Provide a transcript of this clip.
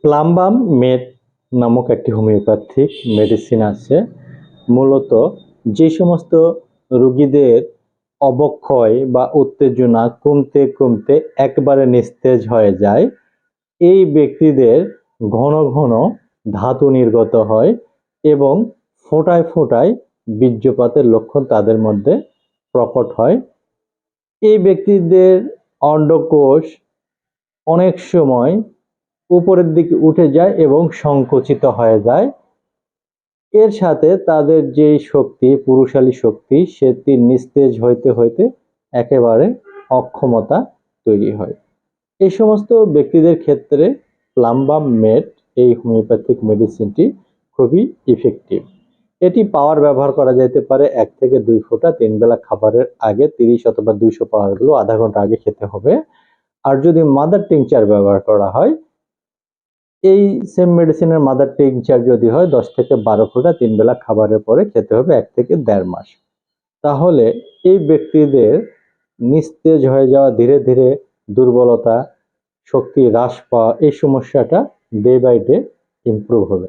Plumbum made নামক একটি homeopathic medicine আছে। মূলত যে সমস্ত রোগীদের অবক্ষয় বা উত্তেজনা কমতে কমতে একবারে নিস্তেজ হয়ে যায়, এই ব্যক্তিদের ঘন ঘন ধাতু নির্গত হয় এবং ফোঁটায় ফোঁটায় বীর্যপাতের লক্ষণ তাদের মধ্যে প্রকট হয়। এই ব্যক্তিদের অন্ডকোষ অনেক সময় উপরের দিকে উঠে যায় এবং সংকুচিত হয়ে যায়। এর সাথে তাদের যে শক্তি, পুরুষালী শক্তি, সেটি নিস্তেজ হইতে হইতে একেবারে অক্ষমতা তৈরি হয়। এই সমস্ত ব্যক্তিদের ক্ষেত্রে প্লাম্বাম মেড এই হোমিওপ্যাথিক মেডিসিনটি খুবই ইফেক্টিভ। এটি পাওয়ার ব্যবহার করা যেতে পারে 1 থেকে 2 ফোঁটা 3 বেলা খাবারের আগে, 30 অথবা 200 পাওয়ারগুলো আধা ঘন্টা আগে খেতে হবে। আর যদি মাদার টিংচার ব্যবহার করা হয়, এই সেম মেডিসিনের মাদার টিংচার যদি হয় 10 থেকে 12 ফোঁটা 3 বেলা খাবারের পরে খেতে হবে 1 থেকে 1.5 মাস। তাহলে এই ব্যক্তিদের নিস্তেজ হয়ে যাওয়া, ধীরে ধীরে দুর্বলতা, শক্তি হ্রাস পাওয়া, এই সমস্যাটা ডে বাই ডে ইমপ্রুভ হবে।